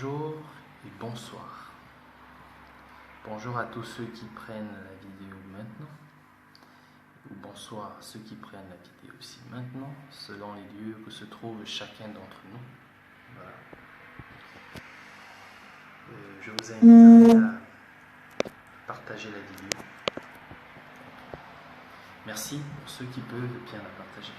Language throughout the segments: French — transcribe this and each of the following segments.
Bonjour et bonsoir. Bonjour à tous ceux qui prennent la vidéo maintenant, ou bonsoir à ceux qui prennent la vidéo aussi maintenant, selon les lieux que se trouve chacun d'entre nous. Voilà. Je vous invite à partager la vidéo. Merci pour ceux qui peuvent bien la partager.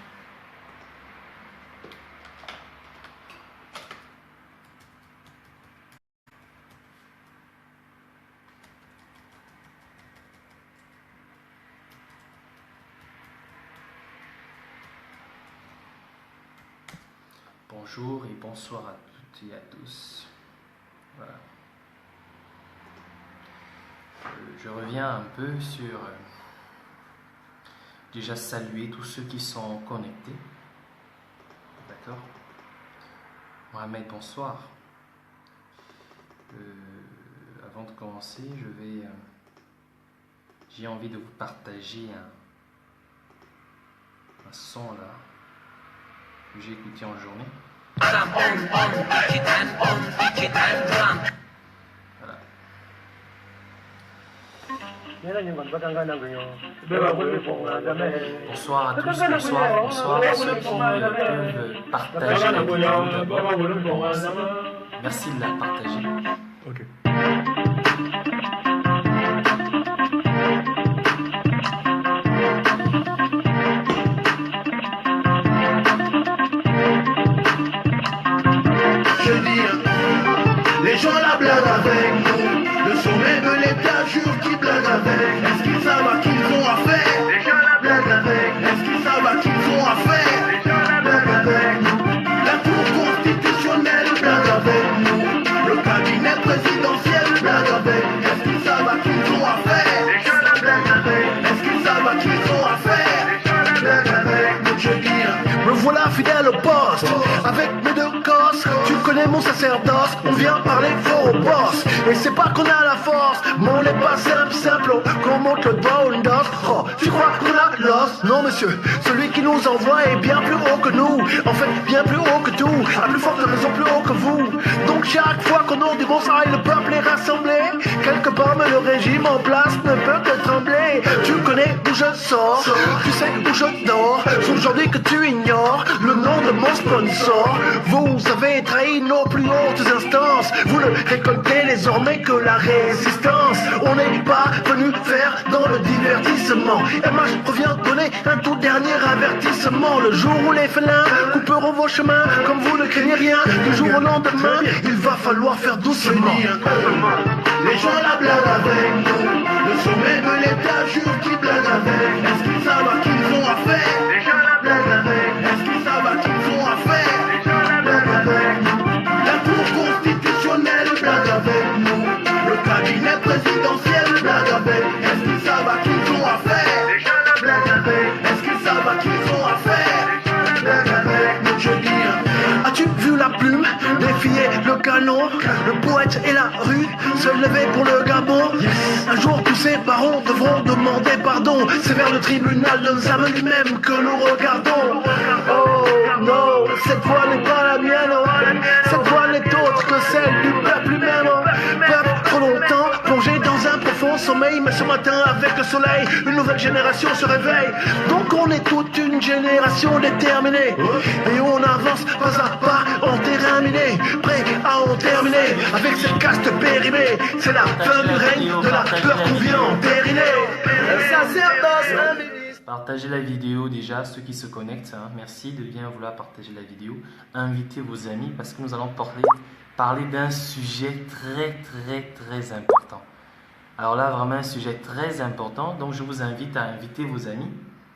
Bonjour et bonsoir à toutes et à tous. Voilà. Je reviens un peu sur déjà saluer tous ceux qui sont connectés. D'accord? Mohamed, bonsoir. Avant de commencer, j'ai envie de vous partager un son là que j'ai écouté en journée. Voilà. Bonsoir à tous, bonsoir à ceux qui peuvent partager la vidéo. Merci de la partager. Ok. Les gens la blaguent avec nous. Le sommet de l'État jure qu'ils blaguent avec. Est-ce qu'ils savent à qui ils ont affaire? Les gens la blaguent avec. Est-ce qu'ils savent à qui ils ont affaire? Les gens la blaguent avec nous. La Cour constitutionnelle blague avec nous. Le cabinet présidentiel blague avec. Est-ce qu'ils savent à qui ils ont affaire? Les gens la blaguent avec. Est-ce qu'ils savent à qui ils ont affaire? Les gens la blaguent avec. Donc je dis, me voilà fidèle au poste. Avec mes deux cosses, tu connais mon sacerdoce. On vient parler fort au boss. Et c'est pas qu'on a la force, mais on n'est pas simple, qu'on monte le doigt ou une dose. Oh, tu crois qu'on a l'os? Non monsieur, celui qui nous envoie est bien plus haut que nous. En fait, bien plus haut que tout, à plus forte raison plus haut que vous. Donc chaque fois qu'on nous démontraille, le peuple est rassemblé. Quelque part, mais le régime en place ne peut que trembler. Tu connais d'où je sors, tu sais où je dors. C'est aujourd'hui que tu ignores le nom de mon sponsor. Vous avez trahi nos plus hautes instances. Vous ne récoltez désormais que la résistance. On n'est pas venu faire dans le divertissement. MH revient donner un tout dernier avertissement. Le jour où les félins couperont vos chemins, comme vous ne craignez rien, du jour au lendemain, il va falloir faire doucement. Les gens la blaguent avec nous. Le sommet de l'État jure qu'ils blaguent avec. Est-ce qu'ils savent à qui ils ont affaire? Les gens la blaguent avec. Est-ce qu'ils savent à qui ils ont affaire? Les gens la blaguent avec nous. La Cour constitutionnelle blague avec nous. Le cabinet présidentiel blague avec. Est-ce qu'ils savent à qui ils ont affaire? Les gens la blaguent avec. Est-ce qu'ils savent à qui ils ont affaire? Les gens la blaguent avec. Donc je dis, as-tu vu la plume défier le canon? Le poète et la rue se lever pour le Gabon. Un jour tous ces barons devront demander pardon. C'est vers le tribunal de Nzame lui-même que nous regardons. Oh non, cette voix n'est pas la mienne. Cette voix n'est autre que celle du peuple lui-même. Peuple trop longtemps plongé dans un profond sommeil. Mais ce matin avec le soleil, une nouvelle génération se réveille. Donc on est toute une génération déterminée. Et on avance pas à pas en terrain miné. Prêt à en terminer avec cette caste périmée. C'est la fin du règne de la peur qu'on vient entériner. Partagez la vidéo déjà, ceux qui se connectent. Merci de bien vouloir partager la vidéo. Invitez vos amis parce que nous allons parler d'un sujet très important. Alors là, vraiment un sujet très important. Donc je vous invite à inviter vos amis,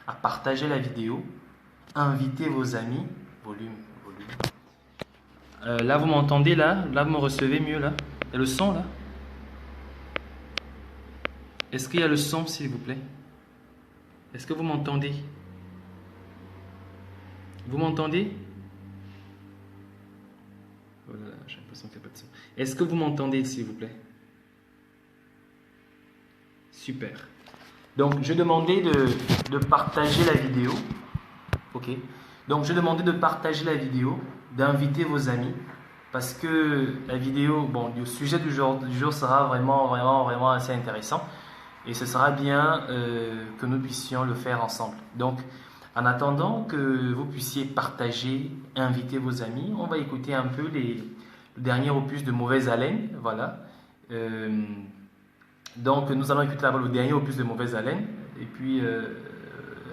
à partager la vidéo. Invitez vos amis. Volume. Là, vous m'entendez là? Là, vous me recevez mieux là? Il y a le son là? Est-ce qu'il y a le son, s'il vous plaît? Est-ce que vous m'entendez? Vous m'entendez? Oh là là, j'ai l'impression qu'il n'y a pas de son. Est-ce que vous m'entendez, s'il vous plaît? Super. Donc, je demandais de partager la vidéo. Ok. Donc, je demandais de partager la vidéo, d'inviter vos amis parce que la vidéo, bon, le sujet du jour sera vraiment assez intéressant et ce sera bien que nous puissions le faire ensemble. Donc, en attendant que vous puissiez partager, inviter vos amis, on va écouter un peu le dernier opus de Mauvaise Haleine, voilà. Donc, nous allons écouter le dernier opus de Mauvaise Haleine et puis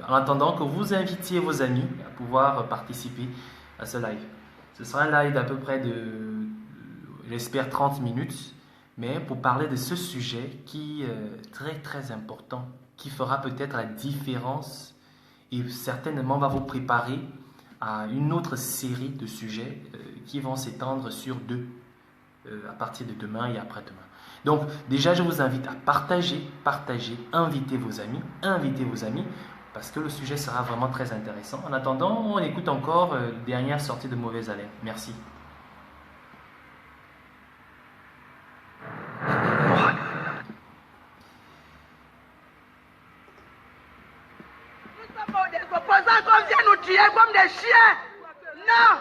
en attendant que vous invitiez vos amis à pouvoir participer à ce live. Ce sera un live d'à peu près j'espère, 30 minutes, mais pour parler de ce sujet qui est très important, qui fera peut-être la différence et certainement va vous préparer à une autre série de sujets qui vont s'étendre sur à partir de demain et après-demain. Donc déjà, je vous invite à partager, invitez vos amis, parce que le sujet sera vraiment très intéressant. En attendant, on écoute encore dernière sortie de Mauvaise Haleine. Merci. Nous sommes des opposants qu'on vient nous tuer comme des chiens. Non.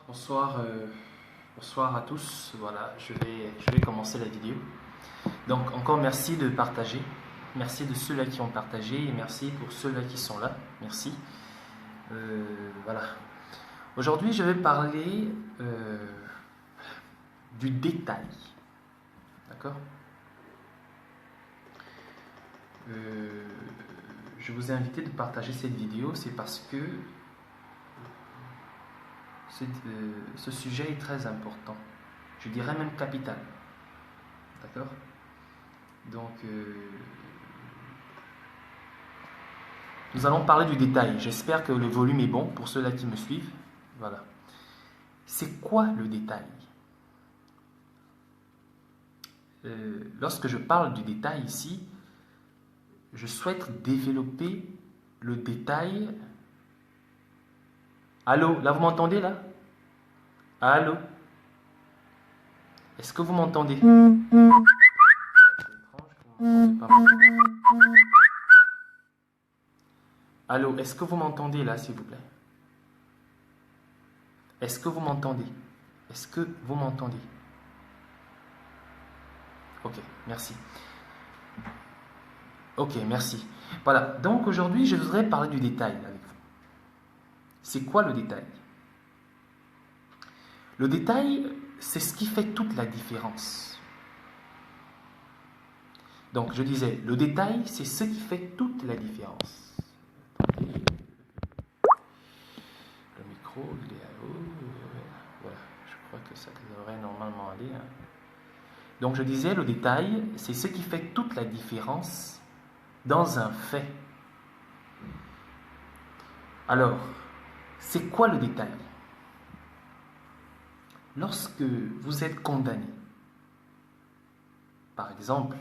Bonsoir à tous. Voilà, je vais commencer la vidéo. Donc encore merci de partager. Merci de ceux-là qui ont partagé et merci pour ceux-là qui sont là. Merci. Voilà. Aujourd'hui, je vais parler du détail. D'accord? Je vous ai invité de partager cette vidéo, c'est parce que ce sujet est très important. Je dirais même capital. D'accord? Donc, nous allons parler du détail. J'espère que le volume est bon pour ceux-là qui me suivent. Voilà. C'est quoi le détail? Lorsque je parle du détail ici, je souhaite développer le détail. Allô, là vous m'entendez là? Allô? Est-ce que vous m'entendez? Allô, est-ce que vous m'entendez là, s'il vous plaît? Est-ce que vous m'entendez? Est-ce que vous m'entendez? Ok, merci. Ok, merci. Voilà, donc aujourd'hui, je voudrais parler du détail avec vous. C'est quoi le détail? Le détail, c'est ce qui fait toute la différence. Donc, je disais, le détail, c'est ce qui fait toute la différence. Le micro, il est à haut. Voilà, je crois que ça devrait normalement aller. Donc je disais, le détail, c'est ce qui fait toute la différence dans un fait. Alors, c'est quoi le détail? Lorsque vous êtes condamné, par exemple,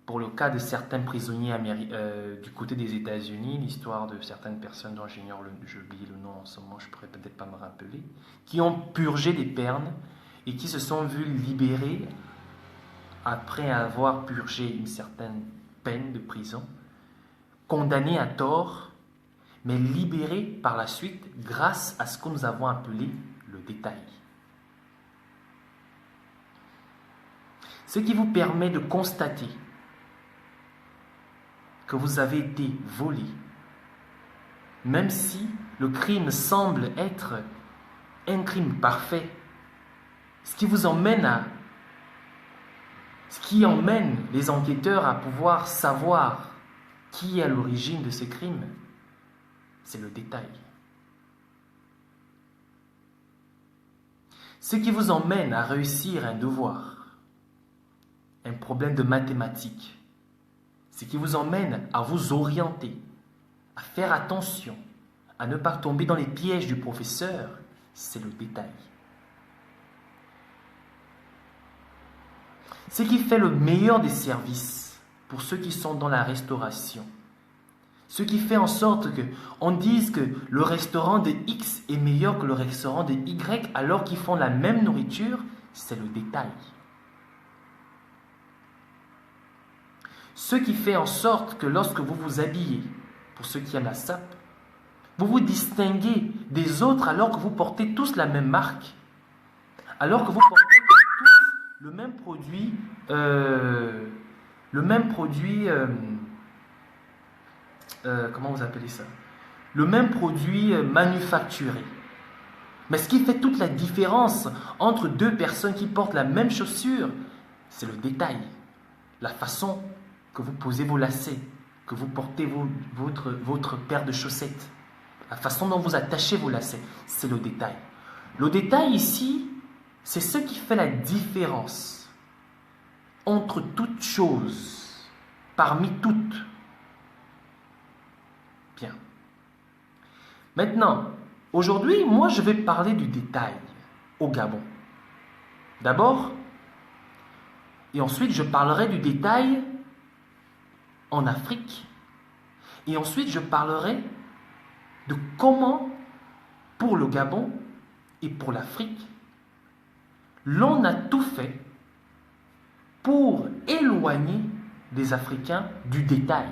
pour le cas de certains prisonniers du côté des États-Unis, l'histoire de certaines personnes dont j'oublie le nom en ce moment, je ne pourrais peut-être pas me rappeler, qui ont purgé des peines et qui se sont vus libérés après avoir purgé une certaine peine de prison, condamnés à tort, mais libérés par la suite grâce à ce que nous avons appelé le détail. Ce qui vous permet de constater que vous avez été volé, même si le crime semble être un crime parfait, ce qui emmène les enquêteurs à pouvoir savoir qui est à l'origine de ce crime, c'est le détail. Ce qui vous emmène à réussir un devoir, un problème de mathématiques, ce qui vous emmène à vous orienter, à faire attention, à ne pas tomber dans les pièges du professeur, c'est le détail. Ce qui fait le meilleur des services pour ceux qui sont dans la restauration, ce qui fait en sorte qu'on dise que le restaurant de X est meilleur que le restaurant de Y alors qu'ils font la même nourriture, c'est le détail. Ce qui fait en sorte que lorsque vous vous habillez, pour ceux qui aiment la sape, vous vous distinguez des autres alors que vous portez tous la même marque, alors que vous portez tous le même produit, comment vous appelez ça? Le même produit manufacturé. Mais ce qui fait toute la différence entre deux personnes qui portent la même chaussure, c'est le détail, la façon que vous posez vos lacets, que vous portez votre paire de chaussettes, la façon dont vous attachez vos lacets, c'est le détail. Le détail ici, c'est ce qui fait la différence entre toutes choses, parmi toutes. Bien. Maintenant, aujourd'hui, moi, je vais parler du détail au Gabon. D'abord, et ensuite, je parlerai du détail en Afrique. Et ensuite, je parlerai de comment, pour le Gabon et pour l'Afrique, l'on a tout fait pour éloigner les Africains du détail.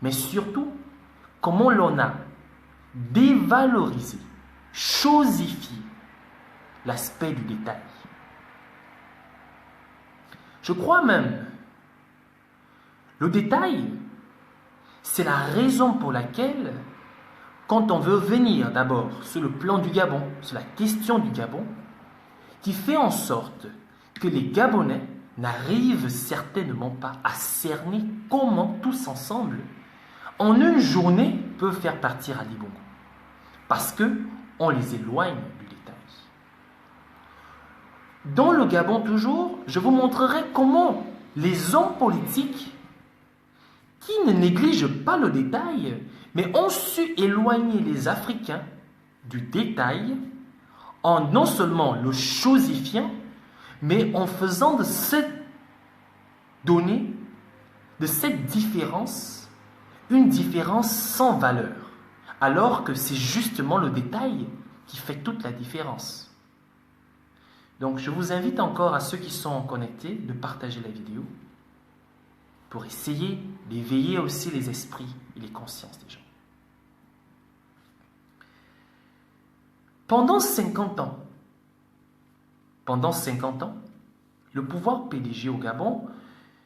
Mais surtout, comment l'on a dévalorisé, chosifié l'aspect du détail. Je crois même, le détail, c'est la raison pour laquelle, quand on veut venir d'abord sur le plan du Gabon, sur la question du Gabon, qui fait en sorte que les Gabonais n'arrivent certainement pas à cerner comment tous ensemble, en une journée, peuvent faire partir Ali Bongo. Parce qu'on les éloigne du détail. Dans le Gabon toujours, je vous montrerai comment les hommes politiques, qui ne négligent pas le détail, mais ont su éloigner les Africains du détail en non seulement le chosifiant, mais en faisant de cette donnée, de cette différence, une différence sans valeur, alors que c'est justement le détail qui fait toute la différence. Donc je vous invite encore à ceux qui sont connectés de partager la vidéo pour essayer d'éveiller aussi les esprits et les consciences des gens. Pendant 50 ans, le pouvoir PDG au Gabon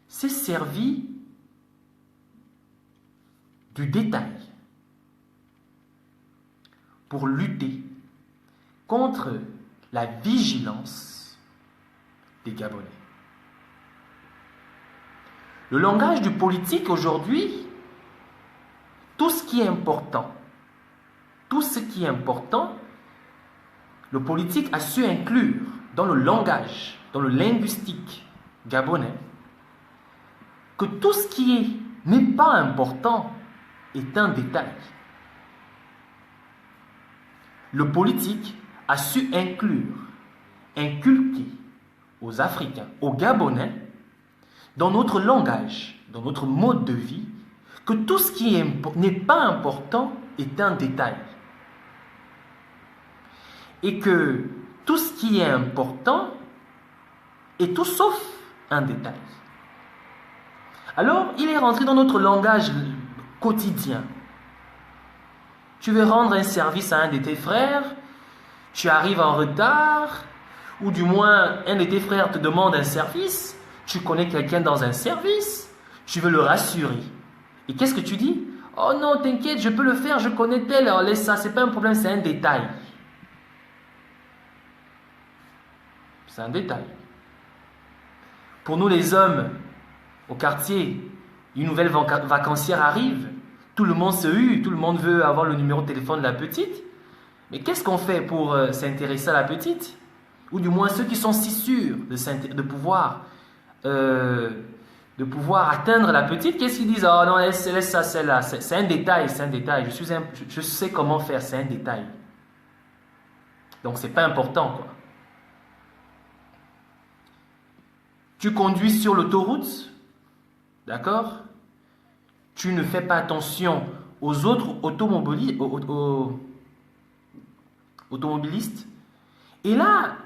s'est servi du détail pour lutter contre la vigilance des Gabonais. Le langage du politique aujourd'hui, tout ce qui est important, le politique a su inclure dans le langage, dans le linguistique gabonais, que tout ce qui n'est pas important est un détail. Le politique a su inculquer aux Africains, aux Gabonais, dans notre langage, dans notre mode de vie, que tout ce qui n'est pas important est un détail. Et que tout ce qui est important est tout sauf un détail. Alors, il est rentré dans notre langage quotidien. Tu veux rendre un service à un de tes frères, tu arrives en retard, ou du moins un de tes frères te demande un service, tu connais quelqu'un dans un service, tu veux le rassurer. Et qu'est-ce que tu dis? Oh non, t'inquiète, je peux le faire, je connais tel, alors laisse ça, c'est pas un problème, c'est un détail. C'est un détail. Pour nous les hommes, au quartier, une nouvelle vacancière arrive, tout le monde se hue, tout le monde veut avoir le numéro de téléphone de la petite. Mais qu'est-ce qu'on fait pour s'intéresser à la petite? Ou du moins ceux qui sont si sûrs de pouvoir atteindre la petite, qu'est-ce qu'ils disent? Oh non, laisse ça, celle-là. C'est un détail, c'est un détail. Je sais comment faire, c'est un détail. Donc c'est pas important, quoi. Tu conduis sur l'autoroute, d'accord? Tu ne fais pas attention aux autres automobilistes. Et là,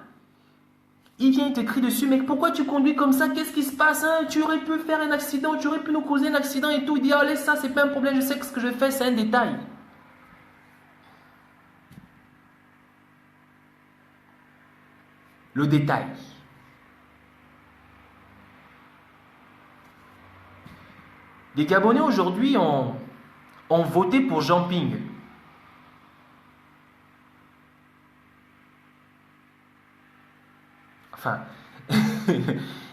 il vient te crier dessus, mais pourquoi tu conduis comme ça? Qu'est-ce qui se passe, hein? Tu aurais pu faire un accident, tu aurais pu nous causer un accident et tout. Il dit, oh, laisse ça, c'est pas un problème, je sais que ce que je fais, c'est un détail. Le détail. Les Gabonais aujourd'hui ont voté pour Jean Ping. Enfin,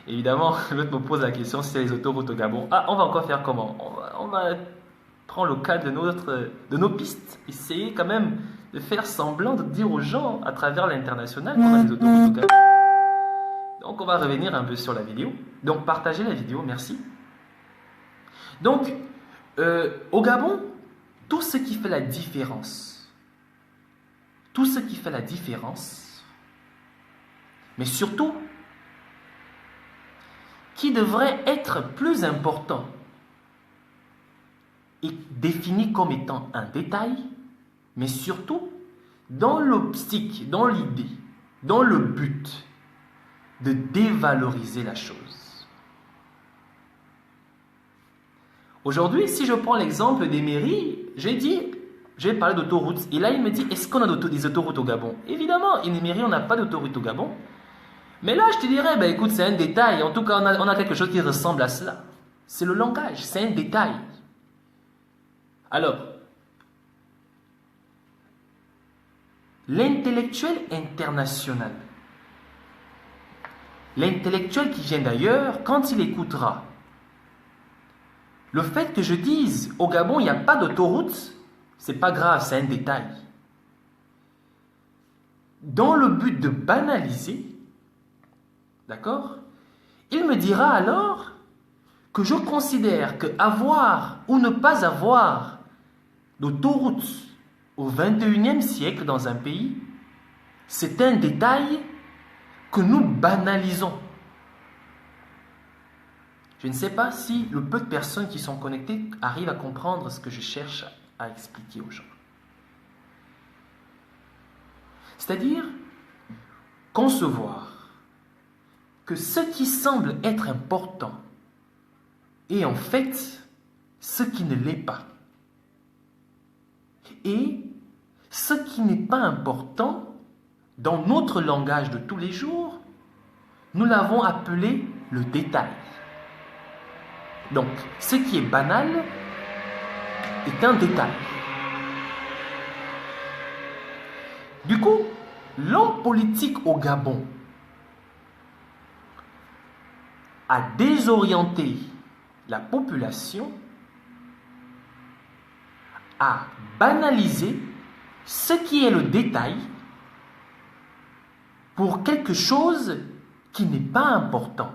évidemment, l'autre me pose la question si c'est les autoroutes au Gabon. Ah, on va encore faire comment? On va prendre le cas de nos pistes. Essayer quand même de faire semblant de dire aux gens à travers l'international qu'on a des autoroutes au Gabon. Donc, on va revenir un peu sur la vidéo. Donc, partagez la vidéo, merci. Donc, au Gabon, tout ce qui fait la différence, mais surtout, qui devrait être plus important et défini comme étant un détail, mais surtout dans l'optique, dans l'idée, dans le but de dévaloriser la chose. Aujourd'hui, si je prends l'exemple des mairies, j'ai parlé d'autoroutes. Et là, il me dit, est-ce qu'on a des autoroutes au Gabon? Évidemment, une mairie, on n'a pas d'autoroute au Gabon. Mais là, je te dirais, ben, écoute, c'est un détail. En tout cas, on a quelque chose qui ressemble à cela. C'est le langage, c'est un détail. Alors, l'intellectuel international, l'intellectuel qui vient d'ailleurs, quand il écoutera le fait que je dise au Gabon, il n'y a pas d'autoroute, c'est pas grave, c'est un détail. Dans le but de banaliser, d'accord, il me dira alors que je considère que avoir ou ne pas avoir d'autoroute au 21e siècle dans un pays, c'est un détail que nous banalisons. Je ne sais pas si le peu de personnes qui sont connectées arrivent à comprendre ce que je cherche à expliquer aux gens. C'est-à-dire concevoir que ce qui semble être important est en fait ce qui ne l'est pas. Et ce qui n'est pas important, dans notre langage de tous les jours, nous l'avons appelé le détail. Donc, ce qui est banal est un détail. Du coup, l'homme politique au Gabon a désorienté la population, a banalisé ce qui est le détail pour quelque chose qui n'est pas important.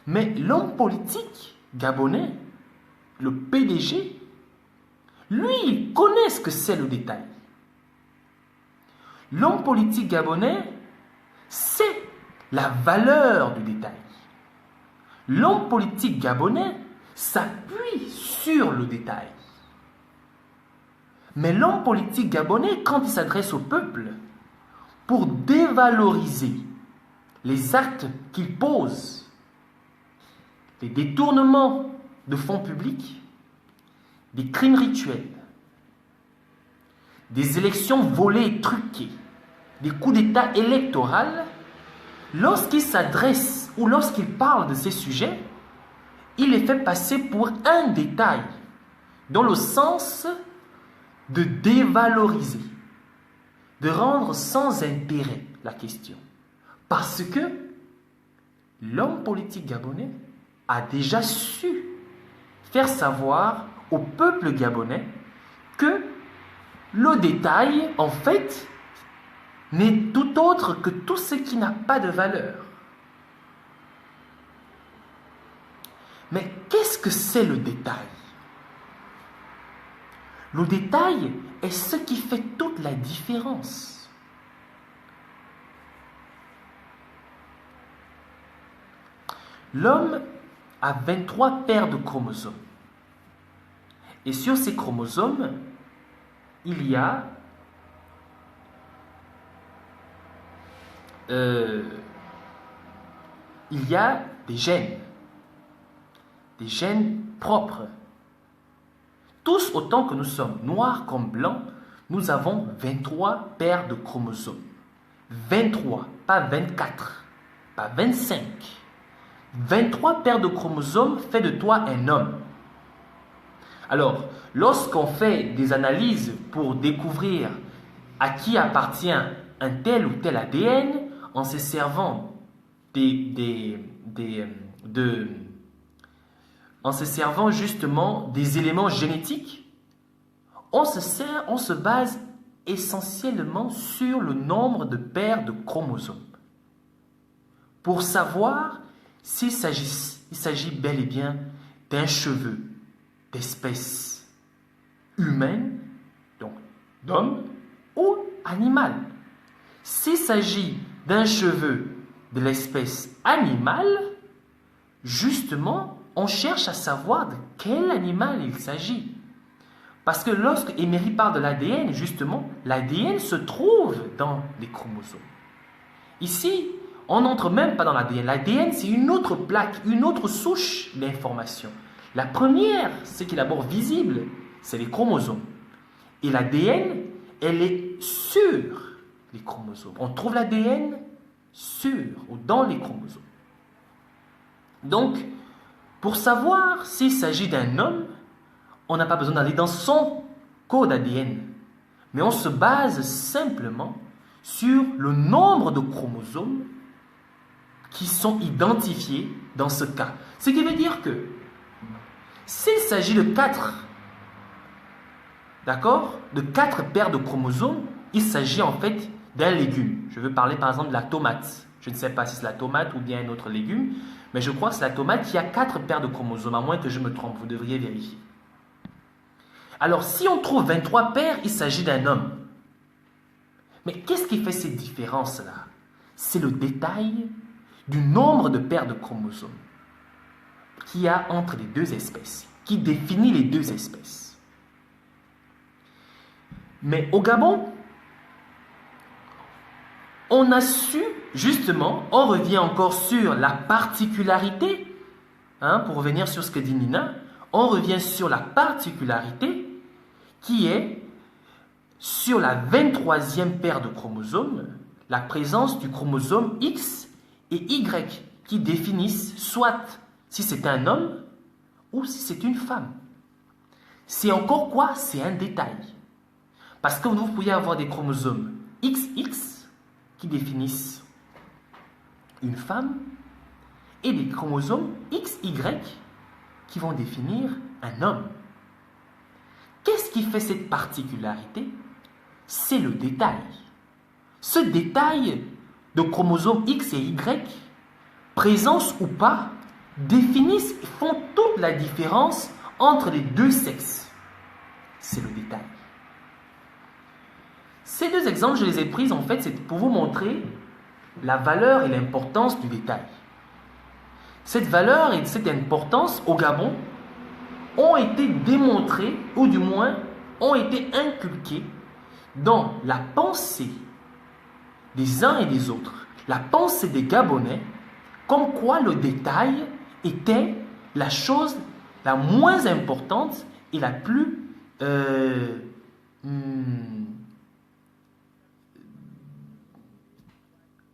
Mais l'homme politique gabonais, le PDG, lui, il connaît ce que c'est le détail. L'homme politique gabonais sait la valeur du détail. L'homme politique gabonais s'appuie sur le détail. Mais l'homme politique gabonais, quand il s'adresse au peuple, pour dévaloriser les actes qu'il pose, les détournements de fonds publics, des crimes rituels, des élections volées et truquées, des coups d'État électoraux, lorsqu'il s'adresse ou lorsqu'il parle de ces sujets, il les fait passer pour un détail, dans le sens de dévaloriser, de rendre sans intérêt la question. Parce que l'homme politique gabonais a déjà su faire savoir au peuple gabonais que le détail, en fait, n'est tout autre que tout ce qui n'a pas de valeur. Mais qu'est-ce que c'est le détail? Le détail est ce qui fait toute la différence. L'homme a 23 paires de chromosomes. Et sur ces chromosomes, il y a des gènes propres. Tous autant que nous sommes, noirs comme blancs, nous avons 23 paires de chromosomes. 23, pas 24, pas 25. 23 paires de chromosomes fait de toi un homme. Alors, lorsqu'on fait des analyses pour découvrir à qui appartient un tel ou tel ADN, en se servant en se servant justement des éléments génétiques, on se base essentiellement sur le nombre de paires de chromosomes pour savoir s'il s'agit bel et bien d'un cheveu d'espèce humaine, donc d'homme, ou animal. S'il s'agit d'un cheveu de l'espèce animale, justement, on cherche à savoir de quel animal il s'agit. Parce que lorsque Emery parle de l'ADN, justement, l'ADN se trouve dans les chromosomes. Ici, on n'entre même pas dans l'ADN. L'ADN, c'est une autre plaque, une autre souche d'information. La première, ce qui est d'abord visible, c'est les chromosomes. Et l'ADN, elle est sur les chromosomes. On trouve l'ADN sur ou dans les chromosomes. Donc, pour savoir s'il s'agit d'un homme, on n'a pas besoin d'aller dans son code ADN. Mais on se base simplement sur le nombre de chromosomes qui sont identifiés dans ce cas. Ce qui veut dire que s'il s'agit de 4, d'accord, de 4 paires de chromosomes, il s'agit en fait d'un légume. Je veux parler par exemple de la tomate. Je ne sais pas si c'est la tomate ou bien un autre légume, mais je crois que c'est la tomate qui a 4 paires de chromosomes, à moins que je me trompe, vous devriez vérifier. Alors, si on trouve 23 paires, il s'agit d'un homme. Mais qu'est-ce qui fait cette différence-là? C'est le détail du nombre de paires de chromosomes qu'il y a entre les deux espèces, qui définit les deux espèces. Mais au Gabon, on a su, justement, on revient encore sur la particularité, pour revenir sur ce que dit Nina, on revient sur la particularité qui est sur la 23e paire de chromosomes, la présence du chromosome X et Y qui définissent soit si c'est un homme ou si c'est une femme. C'est encore quoi? C'est un détail. Parce que vous pouvez avoir des chromosomes XX qui définissent une femme et des chromosomes XY qui vont définir un homme. Qu'est-ce qui fait cette particularité? C'est le détail. Ce détail de chromosomes X et Y, présence ou pas, définissent et font toute la différence entre les deux sexes. C'est le détail. Ces deux exemples, je les ai pris en fait, c'est pour vous montrer la valeur et l'importance du détail. Cette valeur et cette importance au Gabon ont été démontrées, ou du moins ont été inculquées dans la pensée des uns et des autres, la pensée des Gabonais, comme quoi le détail était la chose la moins importante et la plus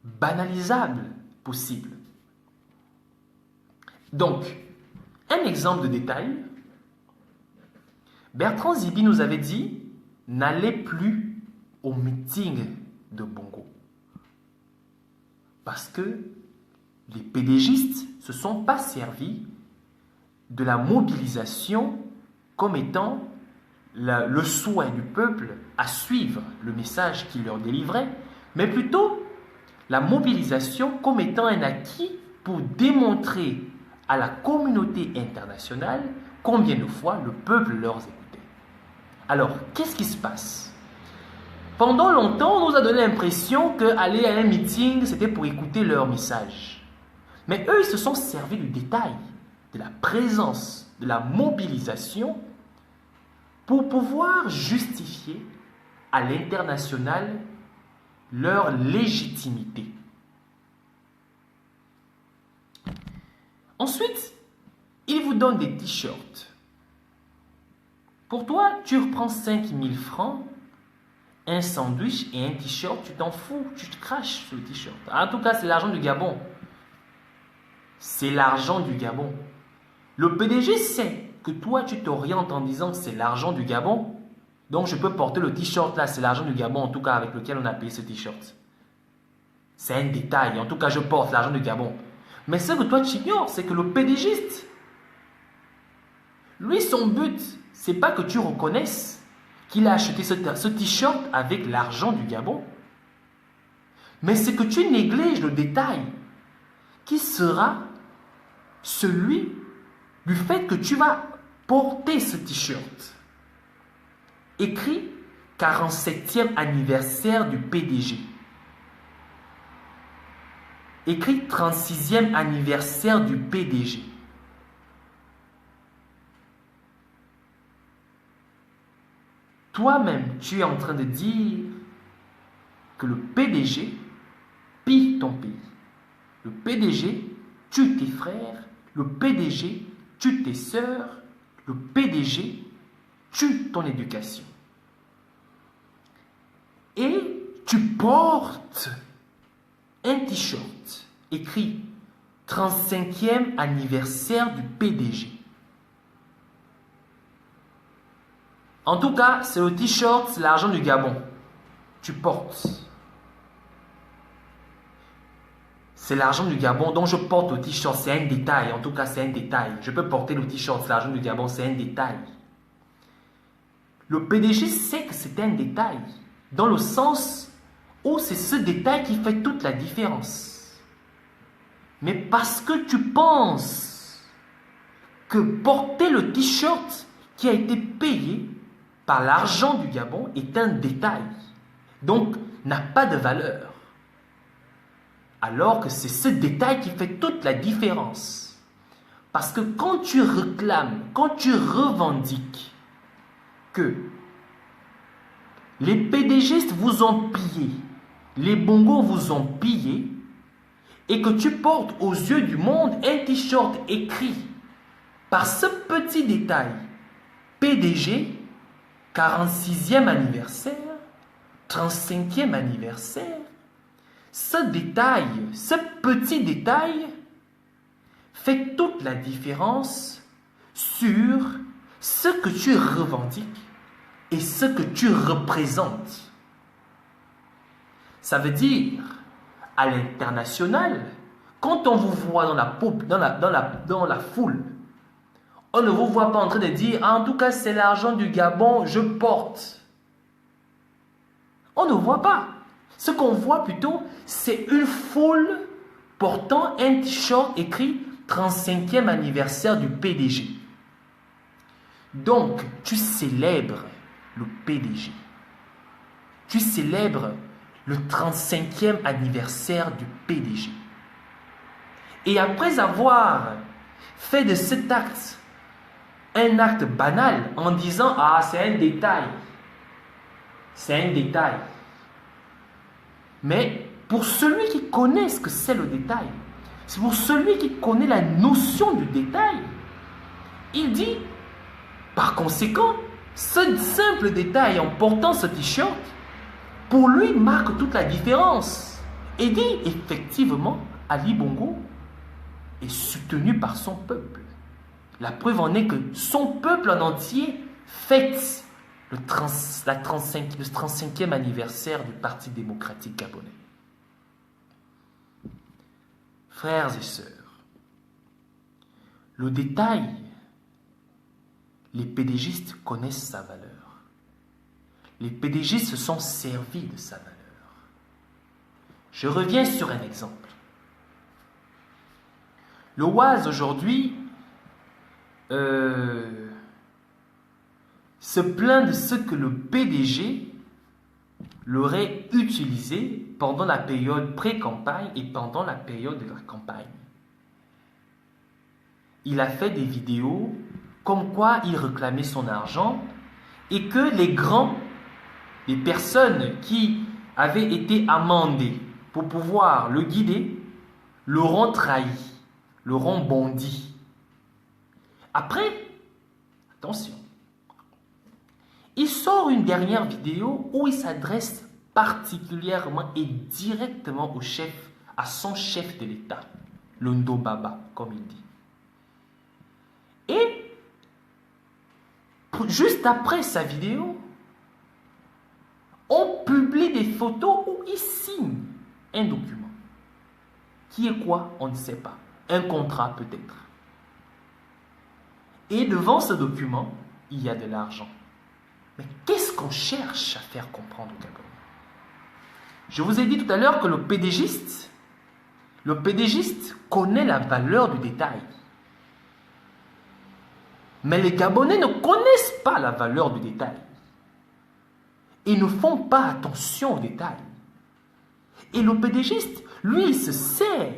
banalisable possible. Donc, un exemple de détail, Bertrand Zibi nous avait dit « N'allez plus au meeting de Bongo ». Parce que les pédégistes ne se sont pas servis de la mobilisation comme étant le souhait du peuple à suivre le message qu'il leur délivrait, mais plutôt la mobilisation comme étant un acquis pour démontrer à la communauté internationale combien de fois le peuple leur écoutait. Alors, qu'est-ce qui se passe? Pendant longtemps, on nous a donné l'impression qu'aller à un meeting, c'était pour écouter leur message. Mais eux, ils se sont servis du détail, de la présence, de la mobilisation pour pouvoir justifier à l'international leur légitimité. Ensuite, ils vous donnent des t-shirts. Pour toi, tu reprends 5000 francs, un sandwich et un t-shirt, tu t'en fous, tu te craches sur le t-shirt. En tout cas, c'est l'argent du Gabon. C'est l'argent du Gabon. Le PDG sait que toi, tu t'orientes en disant que c'est l'argent du Gabon. Donc, je peux porter le t-shirt là, c'est l'argent du Gabon, en tout cas, avec lequel on a payé ce t-shirt. C'est un détail. En tout cas, je porte l'argent du Gabon. Mais ce que toi, tu ignores, c'est que le PDGiste, lui, son but, c'est pas que tu reconnaisses qu'il a acheté ce t-shirt avec l'argent du Gabon. Mais c'est que tu négliges le détail qui sera celui du fait que tu vas porter ce t-shirt. Écrit 47e anniversaire du PDG. Écrit 36e anniversaire du PDG. Toi-même, tu es en train de dire que le PDG pille ton pays. Le PDG tue tes frères. Le PDG tue tes sœurs. Le PDG tue ton éducation. Et tu portes un t-shirt écrit 35e anniversaire du PDG. En tout cas, c'est le t-shirt, c'est l'argent du Gabon. Tu portes. C'est l'argent du Gabon, donc je porte le t-shirt, c'est un détail. En tout cas, c'est un détail. Je peux porter le t-shirt, c'est l'argent du Gabon, c'est un détail. Le PDG sait que c'est un détail, dans le sens où c'est ce détail qui fait toute la différence. Mais parce que tu penses que porter le t-shirt qui a été payé par l'argent du Gabon est un détail, donc n'a pas de valeur. Alors que c'est ce détail qui fait toute la différence. Parce que quand tu réclames, quand tu revendiques que les PDGistes vous ont pillé, les bongos vous ont pillé, et que tu portes aux yeux du monde un t-shirt écrit par ce petit détail, PDG, 46e anniversaire, 35e anniversaire, ce détail, ce petit détail fait toute la différence sur ce que tu revendiques et ce que tu représentes. Ça veut dire, à l'international, quand on vous voit dans la foule, on ne vous voit pas en train de dire « En tout cas, c'est l'argent du Gabon, je porte ». On ne voit pas. Ce qu'on voit plutôt, c'est une foule portant un t-shirt écrit 35e anniversaire du PDG. Donc, tu célèbres le PDG. Tu célèbres le 35e anniversaire du PDG. Et après avoir fait de cet acte un acte banal en disant « Ah, c'est un détail. C'est un détail. » Mais pour celui qui connaît ce que c'est le détail, c'est pour celui qui connaît la notion du détail, il dit, par conséquent, ce simple détail en portant ce t-shirt, pour lui, marque toute la différence. Et dit, effectivement, Ali Bongo est soutenu par son peuple. La preuve en est que son peuple en entier fête le 35e anniversaire du Parti démocratique gabonais. Frères et sœurs, le détail, les PDGistes connaissent sa valeur. Les PDGistes se sont servis de sa valeur. Je reviens sur un exemple. Le Oise aujourd'hui se plaint de ce que le PDG l'aurait utilisé pendant la période pré-campagne et pendant la période de la campagne. Il a fait des vidéos comme quoi il réclamait son argent et que les personnes qui avaient été amendées pour pouvoir le guider, l'auront trahi, l'auront bondi. Après, attention, il sort une dernière vidéo où il s'adresse particulièrement et directement au chef, à son chef de l'État, le Ndo Baba, comme il dit. Et juste après sa vidéo, on publie des photos où il signe un document. Qui est quoi? On ne sait pas. Un contrat peut-être. Et devant ce document, il y a de l'argent. Mais qu'est-ce qu'on cherche à faire comprendre au Gabon? Je vous ai dit tout à l'heure que le PDGiste connaît la valeur du détail. Mais les Gabonais ne connaissent pas la valeur du détail. Ils ne font pas attention aux détails. Et le PDGiste, lui, il se sert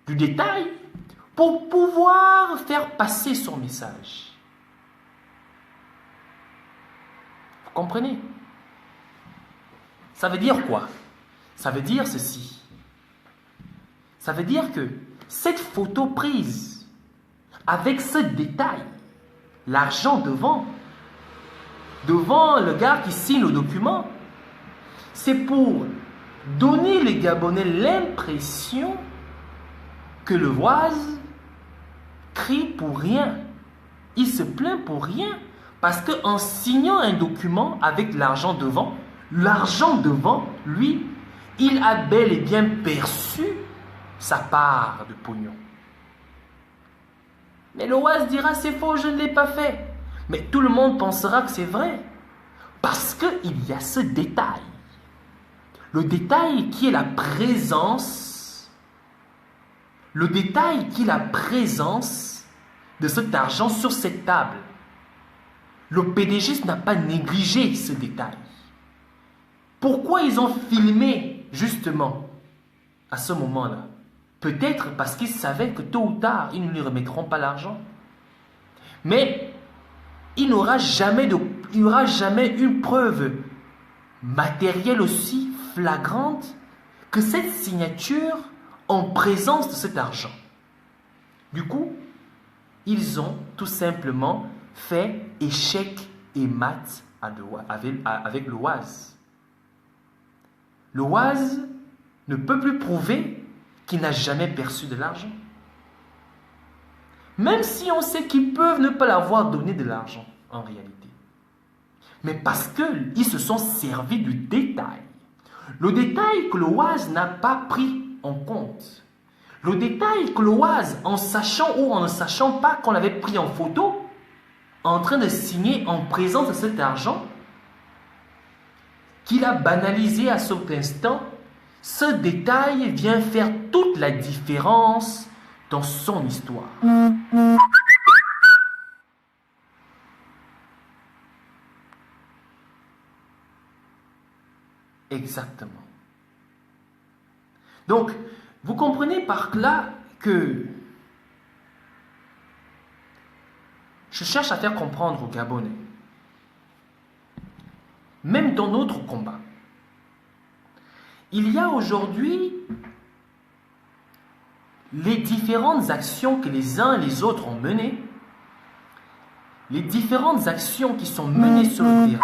du détail pour pouvoir faire passer son message. Vous comprenez? Ça veut dire quoi? Ça veut dire ceci. Ça veut dire que cette photo prise avec ce détail, l'argent devant le gars qui signe le document, c'est pour donner les Gabonais l'impression que le Oise crie pour rien. Il se plaint pour rien. Parce qu'en signant un document avec l'argent devant, lui, il a bel et bien perçu sa part de pognon. Mais le Oise dira, c'est faux, je ne l'ai pas fait. Mais tout le monde pensera que c'est vrai. Parce qu'il y a ce détail. Le détail qui est la présence. Le détail qui est la présence de cet argent sur cette table. Le PDG n'a pas négligé ce détail. Pourquoi ils ont filmé justement à ce moment-là? Peut-être parce qu'ils savaient que tôt ou tard, ils ne lui remettront pas l'argent. Mais il n'y aura jamais une preuve matérielle aussi flagrante que cette signature en présence de cet argent. Du coup, ils ont tout simplement fait échec et mat avec le Oise. Le Oise ne peut plus prouver qu'il n'a jamais perçu de l'argent. Même si on sait qu'ils peuvent ne pas l'avoir donné de l'argent en réalité. Mais parce qu'ils se sont servis du détail. Le détail que le Oise n'a pas pris en compte. Le détail que le Oise, en sachant ou en ne sachant pas qu'on l'avait pris en photo, en train de signer en présence de cet argent, qu'il a banalisé à cet instant, ce détail vient faire toute la différence dans son histoire. Exactement. Donc, vous comprenez par là que je cherche à faire comprendre aux Gabonais, même dans notre combat, il y a aujourd'hui les différentes actions que les uns et les autres ont menées, les différentes actions qui sont menées sur le terrain.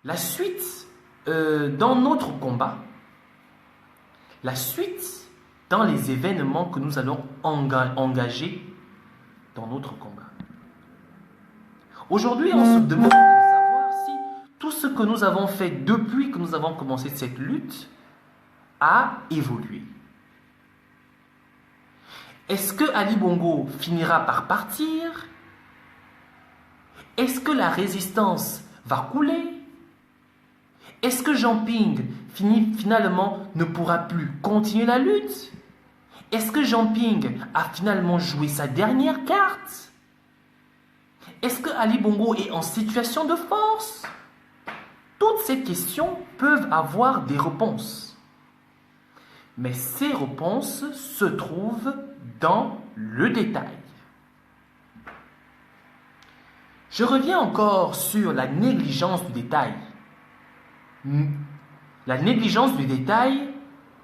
La suite dans notre combat, la suite dans les événements que nous allons engager dans notre combat. Aujourd'hui, on se demande de savoir si tout ce que nous avons fait depuis que nous avons commencé cette lutte a évolué. Est-ce que Ali Bongo finira par partir? Est-ce que la résistance va couler? Est-ce que Jean Ping finalement ne pourra plus continuer la lutte? Est-ce que Jean Ping a finalement joué sa dernière carte? Est-ce que Ali Bongo est en situation de force? Toutes ces questions peuvent avoir des réponses. Mais ces réponses se trouvent dans le détail. Je reviens encore sur la négligence du détail. La négligence du détail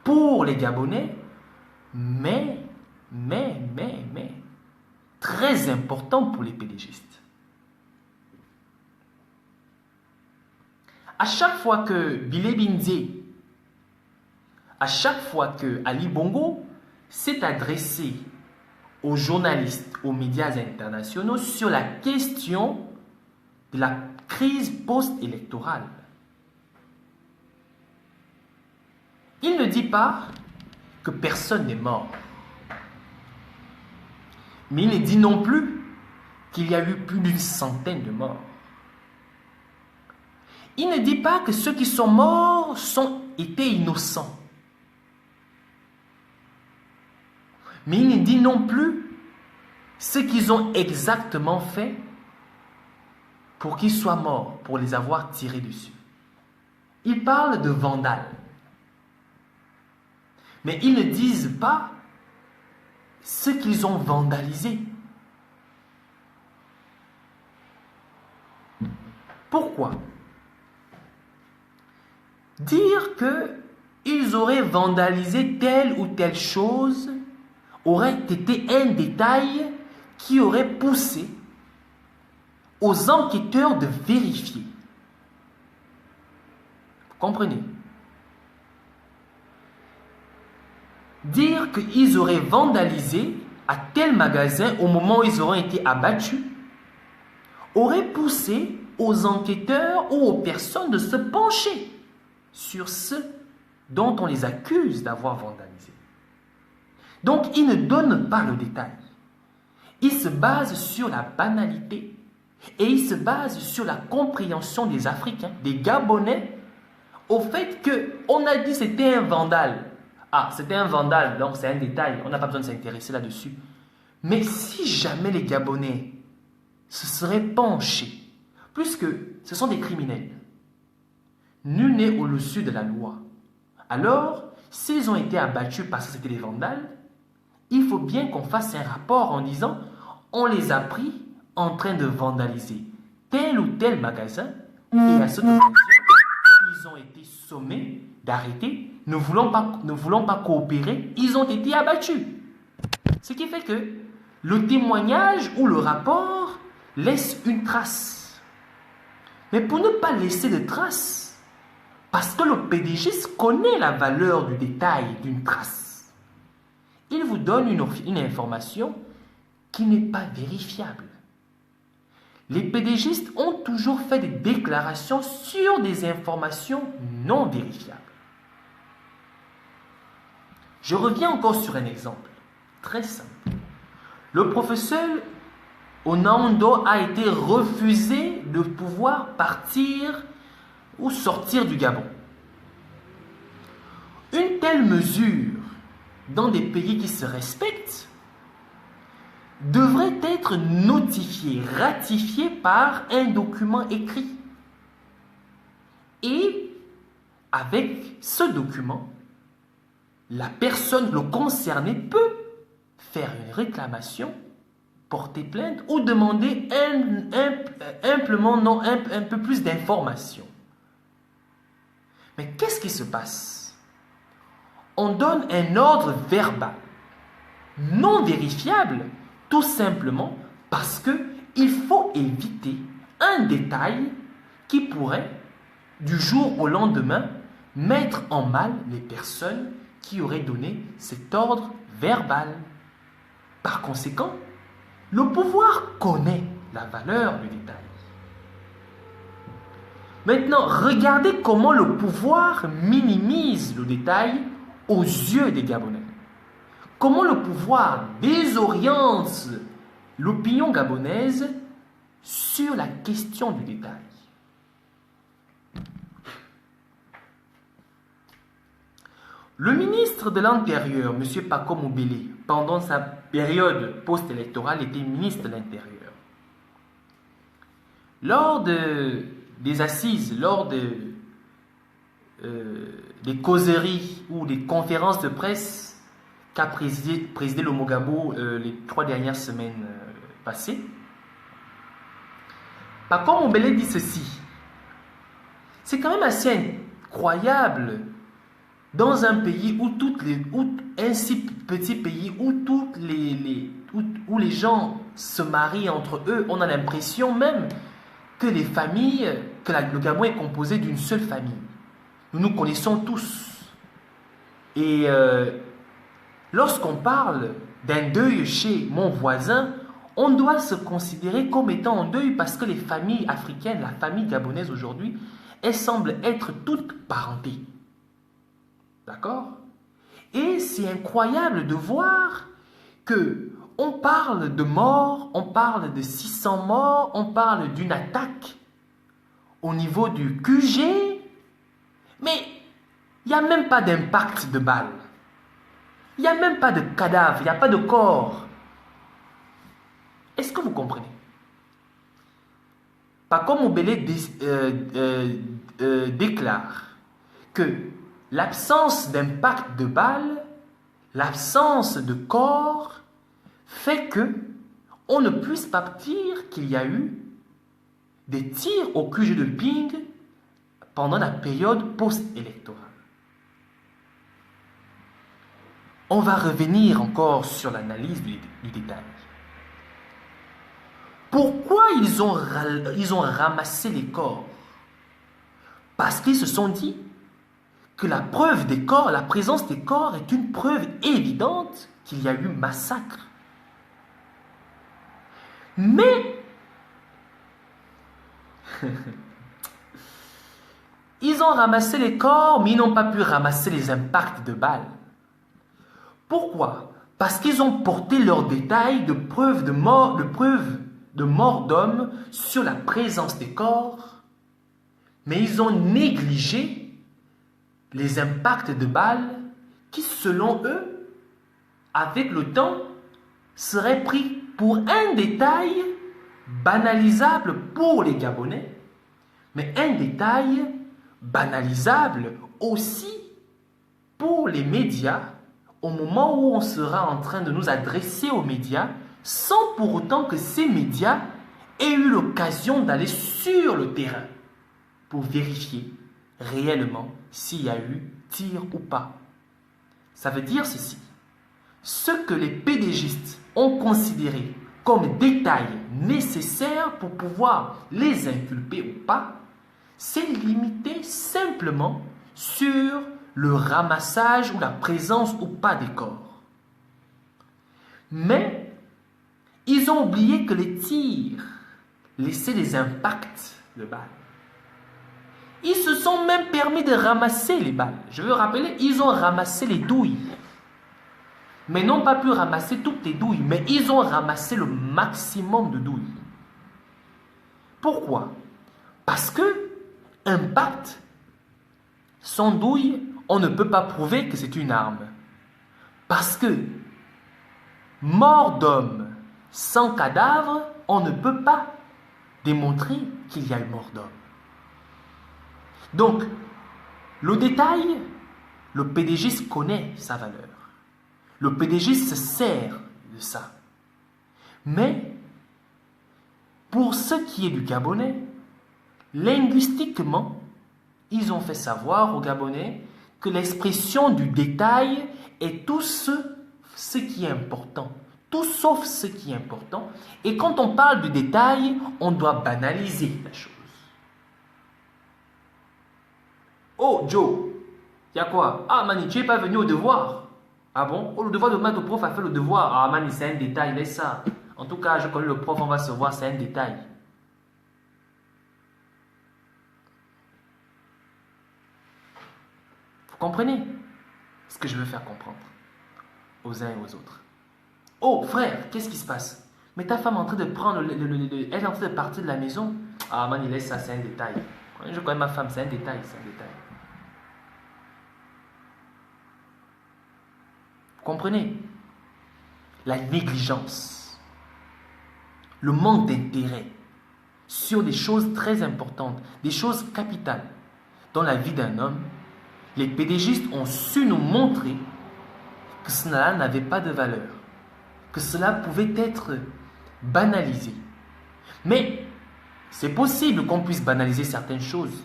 pour les Gabonais, mais, très important pour les PDGistes. À chaque fois que Bilé Binzé, à chaque fois que Ali Bongo s'est adressé aux journalistes, aux médias internationaux sur la question de la crise post-électorale, il ne dit pas que personne n'est mort. Mais il ne dit non plus qu'il y a eu plus d'une centaine de morts. Il ne dit pas que ceux qui sont morts étaient innocents. Mais il ne dit non plus ce qu'ils ont exactement fait pour qu'ils soient morts, pour les avoir tirés dessus. Il parle de vandales. Mais ils ne disent pas ce qu'ils ont vandalisé. Pourquoi? Dire qu'ils auraient vandalisé telle ou telle chose aurait été un détail qui aurait poussé aux enquêteurs de vérifier. Vous comprenez? Dire qu'ils auraient vandalisé à tel magasin au moment où ils auraient été abattus aurait poussé aux enquêteurs ou aux personnes de se pencher sur ceux dont on les accuse d'avoir vandalisé. Donc, ils ne donnent pas le détail. Ils se basent sur la banalité et ils se basent sur la compréhension des Africains, des Gabonais, au fait qu'on a dit que c'était un vandale. Ah, c'était un vandale, donc c'est un détail, on n'a pas besoin de s'intéresser là-dessus. Mais si jamais les Gabonais se seraient penchés, puisque ce sont des criminels, nul n'est au-dessus de la loi, alors, s'ils ont été abattus parce que c'était des vandales, il faut bien qu'on fasse un rapport en disant on les a pris en train de vandaliser tel ou tel magasin et à cette occasion, ils ont été sommés d'arrêter, ne voulant pas coopérer, ils ont été abattus. Ce qui fait que le témoignage ou le rapport laisse une trace. Mais pour ne pas laisser de trace, parce que le PDGiste connaît la valeur du détail d'une trace, il vous donne une information qui n'est pas vérifiable. Les PDGistes ont toujours fait des déclarations sur des informations non vérifiables. Je reviens encore sur un exemple très simple. Le professeur Onando a été refusé de pouvoir partir ou sortir du Gabon. Une telle mesure, dans des pays qui se respectent, devrait être notifiée, ratifiée par un document écrit. Et avec ce document, la personne, le concerné, peut faire une réclamation, porter plainte ou demander un peu plus d'informations. Mais qu'est-ce qui se passe? On donne un ordre verbal, non vérifiable, tout simplement parce qu'il faut éviter un détail qui pourrait, du jour au lendemain, mettre en mal les personnes qui auraient donné cet ordre verbal. Par conséquent, le pouvoir connaît la valeur du détail. Maintenant, regardez comment le pouvoir minimise le détail aux yeux des Gabonais. Comment le pouvoir désoriente l'opinion gabonaise sur la question du détail. Le ministre de l'Intérieur, M. Paco Mobele, pendant sa période post-électorale, était ministre de l'Intérieur. Lors des assises, lors des causeries ou des conférences de presse qu'a présidé le Mogabo les 3 dernières semaines passées, Paco Mobele dit ceci. C'est quand même assez incroyable dans un pays un si petit pays où les gens se marient entre eux, on a l'impression même que les familles, le Gabon est composé d'une seule famille. Nous nous connaissons tous. Et lorsqu'on parle d'un deuil chez mon voisin, on doit se considérer comme étant en deuil parce que les familles africaines, la famille gabonaise aujourd'hui, elles semblent être toutes parentées. D'accord? Et c'est incroyable de voir que on parle de morts, on parle de 600 morts, on parle d'une attaque au niveau du QG, mais il n'y a même pas d'impact de balles. Il n'y a même pas de cadavre, il n'y a pas de corps. Est-ce que vous comprenez? Paco Mobele déclare que l'absence d'impact de balles, l'absence de corps, fait que on ne puisse pas dire qu'il y a eu des tirs au QG de Ping pendant la période post-électorale. On va revenir encore sur l'analyse du détail. Pourquoi ils ont ramassé les corps? Parce qu'ils se sont dit que la preuve des corps, la présence des corps est une preuve évidente qu'il y a eu massacre. Mais ils ont ramassé les corps, mais ils n'ont pas pu ramasser les impacts de balles. Pourquoi? Parce qu'ils ont porté leurs détails de preuves de mort d'hommes sur la présence des corps, mais ils ont négligé les impacts de balles qui, selon eux, avec le temps, seraient pris pour un détail banalisable pour les Gabonais, mais un détail banalisable aussi pour les médias au moment où on sera en train de nous adresser aux médias sans pour autant que ces médias aient eu l'occasion d'aller sur le terrain pour vérifier réellement s'il y a eu tir ou pas. Ça veut dire ceci. Ce que les PDGistes ont considéré comme détail nécessaire pour pouvoir les inculper ou pas, c'est limité simplement sur le ramassage ou la présence ou pas des corps. Mais ils ont oublié que les tirs laissaient des impacts de balles. Ils se sont même permis de ramasser les balles. Je veux rappeler, ils ont ramassé les douilles. Mais n'ont pas pu ramasser toutes les douilles, mais ils ont ramassé le maximum de douilles. Pourquoi? Parce que impact, sans douille, on ne peut pas prouver que c'est une arme. Parce que mort d'homme sans cadavre, on ne peut pas démontrer qu'il y a eu mort d'homme. Donc, le détail, le PDG connaît sa valeur. Le PDG se sert de ça. Mais, pour ce qui est du Gabonais, linguistiquement, ils ont fait savoir aux Gabonais que l'expression du détail est tout ce qui est important. Tout sauf ce qui est important. Et quand on parle du détail, on doit banaliser la chose. Oh, Joe, il y a quoi? Ah, Mani, tu n'es pas venu au devoir. Ah bon? Oh, le devoir de maths, le prof a fait le devoir. Ah, Mani, c'est un détail, laisse ça. En tout cas, je connais le prof, on va se voir, c'est un détail. Vous comprenez ce que je veux faire comprendre aux uns et aux autres? Oh, frère, qu'est-ce qui se passe? Mais ta femme est en train de prendre, elle est en train de partir de la maison. Ah, Mani, laisse ça, c'est un détail. Je connais ma femme, c'est un détail, c'est un détail. Vous comprenez? La négligence, le manque d'intérêt sur des choses très importantes, des choses capitales dans la vie d'un homme, les pédagogistes ont su nous montrer que cela n'avait pas de valeur, que cela pouvait être banalisé. Mais c'est possible qu'on puisse banaliser certaines choses.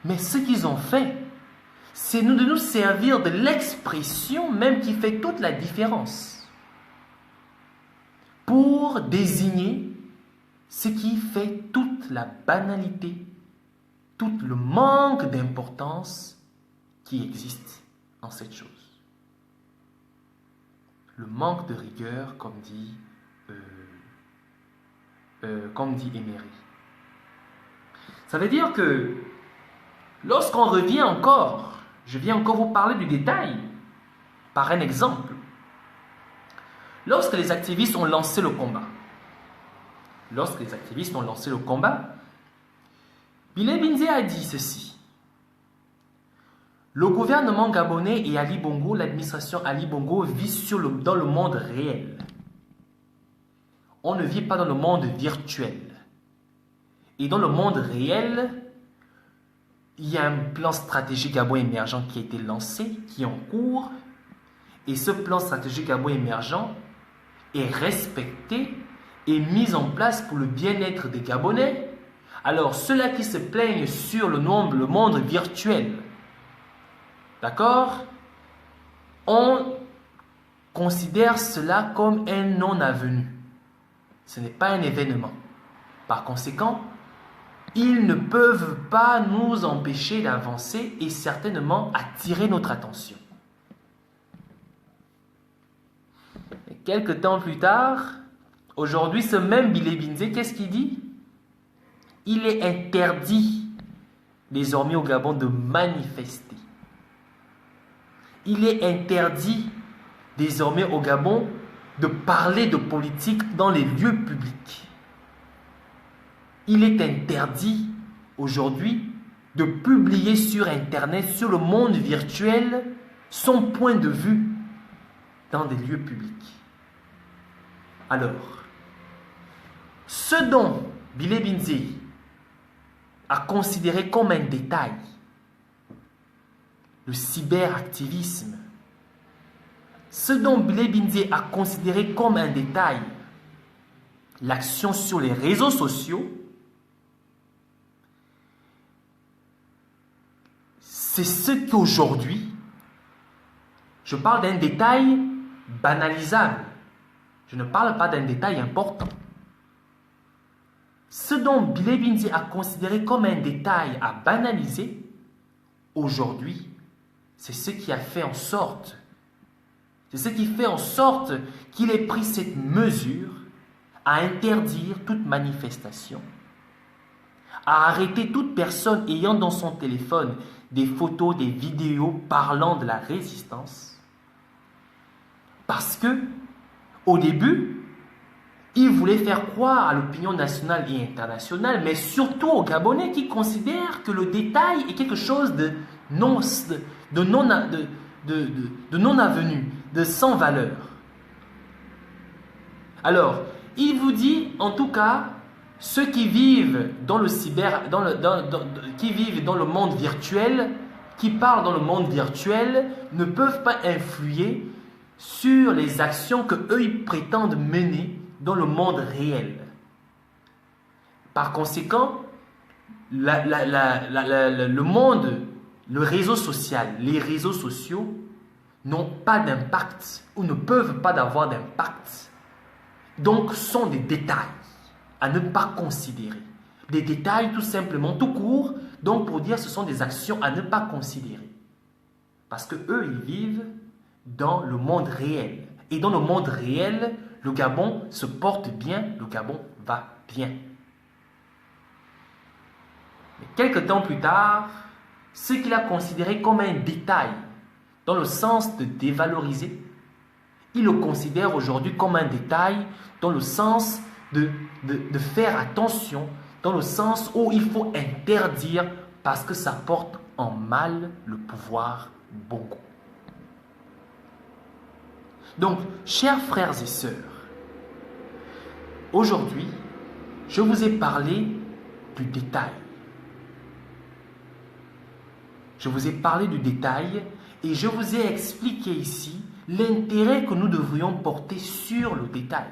Mais ce qu'ils ont fait, c'est de nous servir de l'expression même qui fait toute la différence pour désigner ce qui fait toute la banalité, tout le manque d'importance qui existe en cette chose. Le manque de rigueur, comme dit Emery. Ça veut dire que lorsqu'on revient encore, je viens encore vous parler du détail, par un exemple. Lorsque les activistes ont lancé le combat, Bilé Binzé a dit ceci. Le gouvernement gabonais et Ali Bongo, l'administration Ali Bongo, vit dans le monde réel. On ne vit pas dans le monde virtuel. Et dans le monde réel, il y a un plan stratégique Gabon émergent qui a été lancé, qui est en cours. Et ce plan stratégique Gabon émergent est respecté et mis en place pour le bien-être des Gabonais. Alors, ceux-là qui se plaignent sur le monde virtuel, d'accord, on considère cela comme un non-avenu. Ce n'est pas un événement. Par conséquent, ils ne peuvent pas nous empêcher d'avancer et certainement attirer notre attention. Et quelques temps plus tard, aujourd'hui, ce même Bilé Binzé, qu'est-ce qu'il dit? Il est interdit désormais au Gabon de manifester. Il est interdit désormais au Gabon de parler de politique dans les lieux publics. Il est interdit aujourd'hui de publier sur Internet, sur le monde virtuel, son point de vue dans des lieux publics. Alors, ce dont Bilé Binzé a considéré comme un détail, le cyberactivisme, ce dont Bilé Binzé a considéré comme un détail, l'action sur les réseaux sociaux, c'est ce qu'aujourd'hui, je parle d'un détail banalisable. Je ne parle pas d'un détail important. Ce dont Bilé Binzé a considéré comme un détail à banaliser, aujourd'hui, c'est ce qui a fait en sorte, qu'il ait pris cette mesure à interdire toute manifestation, à arrêter toute personne ayant dans son téléphone des photos, des vidéos parlant de la résistance. Parce que, au début, Il voulait faire croire à l'opinion nationale et internationale, mais surtout aux Gabonais qui considèrent que le détail est quelque chose de non avenu, de sans valeur. Alors, il vous dit, en tout cas, ceux qui vivent dans le qui vivent dans le monde virtuel, qui parlent dans le monde virtuel, ne peuvent pas influer sur les actions que eux ils prétendent mener dans le monde réel. Par conséquent, le monde, le réseau social, les réseaux sociaux n'ont pas d'impact ou ne peuvent pas avoir d'impact. Donc, sont des détails à ne pas considérer. Des détails tout simplement, tout court, donc pour dire ce sont des actions à ne pas considérer. Parce que eux, ils vivent dans le monde réel. Et dans le monde réel, le Gabon se porte bien, le Gabon va bien. Mais quelques temps plus tard, ce qu'il a considéré comme un détail, dans le sens de dévaloriser, il le considère aujourd'hui comme un détail, dans le sens de faire attention, dans le sens où il faut interdire parce que ça porte en mal le pouvoir Bongo. Donc, chers frères et sœurs, aujourd'hui, je vous ai parlé du détail. Je vous ai parlé du détail et je vous ai expliqué ici l'intérêt que nous devrions porter sur le détail.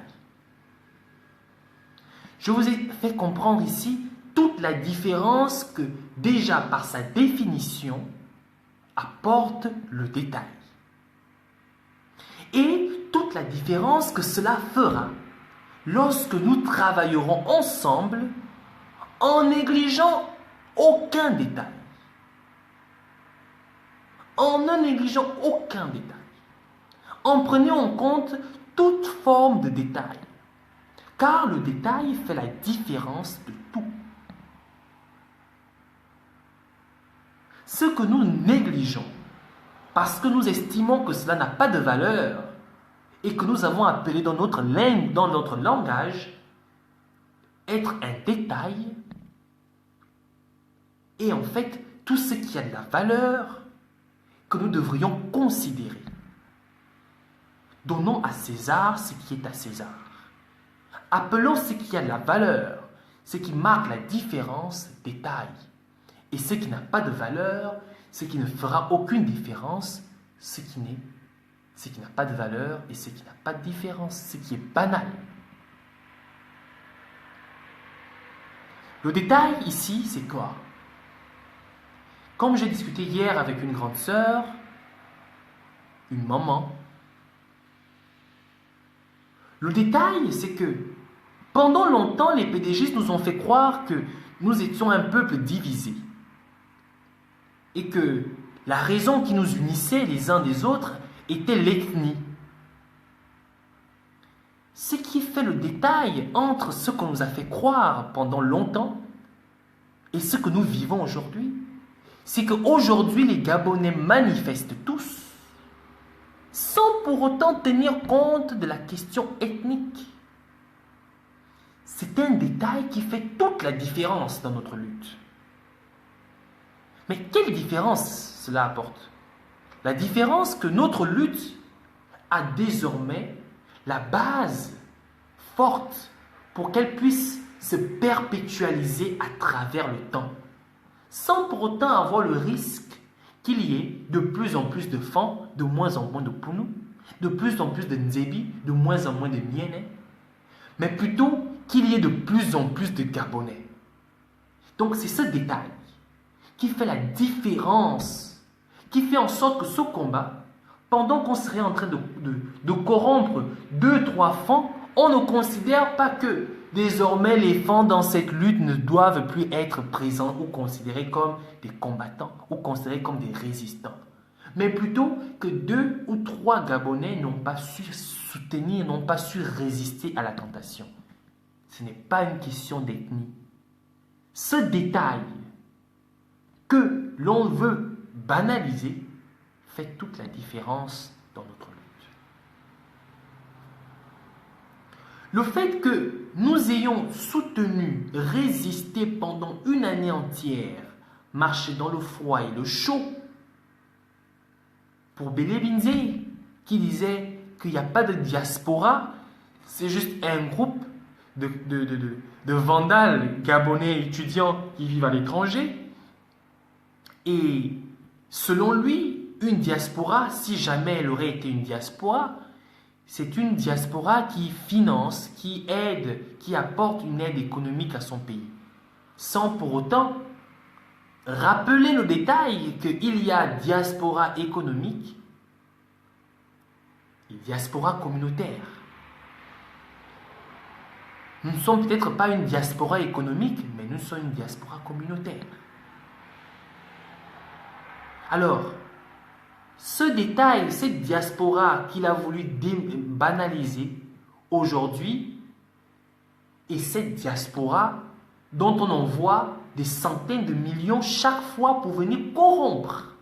Je vous ai fait comprendre ici toute la différence que, déjà par sa définition, apporte le détail. Et toute la différence que cela fera lorsque nous travaillerons ensemble en négligeant aucun détail. En ne négligeant aucun détail. En prenant en compte toute forme de détail. Car le détail fait la différence de tout. Ce que nous négligeons, parce que nous estimons que cela n'a pas de valeur, et que nous avons appelé dans notre langue, dans notre langage, être un détail, et en fait, tout ce qui a de la valeur, que nous devrions considérer. Donnons à César ce qui est à César. Appelons ce qui a de la valeur, ce qui marque la différence, détail. Et ce qui n'a pas de valeur, ce qui ne fera aucune différence, ce qui n'a pas de valeur et ce qui n'a pas de différence, ce qui est banal. Le détail ici, c'est quoi? Comme j'ai discuté hier avec une grande sœur, une maman, le détail, c'est que pendant longtemps, les PDGistes nous ont fait croire que nous étions un peuple divisé et que la raison qui nous unissait les uns des autres était l'ethnie. Ce qui fait le détail entre ce qu'on nous a fait croire pendant longtemps et ce que nous vivons aujourd'hui, c'est qu'aujourd'hui, les Gabonais manifestent tous sans pour autant tenir compte de la question ethnique. C'est un détail qui fait toute la différence dans notre lutte. Mais quelle différence cela apporte? La différence que notre lutte a désormais la base forte pour qu'elle puisse se perpétualiser à travers le temps, sans pour autant avoir le risque qu'il y ait de plus en plus de Fan, de moins en moins de Pounou, de plus en plus de Nzebi, de moins en moins de Miene, mais plutôt qu'il y ait de plus en plus de Gabonais. Donc c'est ce détail qui fait la différence, qui fait en sorte que ce combat, pendant qu'on serait en train de corrompre 2-3 Fans, on ne considère pas que désormais les Fans dans cette lutte ne doivent plus être présents ou considérés comme des combattants ou considérés comme des résistants. Mais plutôt que 2 ou 3 Gabonais n'ont pas su soutenir, n'ont pas su résister à la tentation. Ce n'est pas une question d'ethnie. Ce détail que l'on veut banaliser fait toute la différence dans notre lutte. Le fait que nous ayons soutenu, résisté pendant une année entière, marché dans le froid et le chaud, pour Bélé Binzé, qui disait qu'il n'y a pas de diaspora, c'est juste un groupe de vandales gabonais étudiants qui vivent à l'étranger. Et selon lui, une diaspora, si jamais elle aurait été une diaspora, c'est une diaspora qui finance, qui aide, qui apporte une aide économique à son pays, sans pour autant rappeler le détail qu'il y a diaspora économique et diaspora communautaire. Nous ne sommes peut-être pas une diaspora économique, mais nous sommes une diaspora communautaire. Alors, ce détail, cette diaspora qu'il a voulu banaliser aujourd'hui, est cette diaspora dont on envoie des centaines de millions chaque fois pour venir corrompre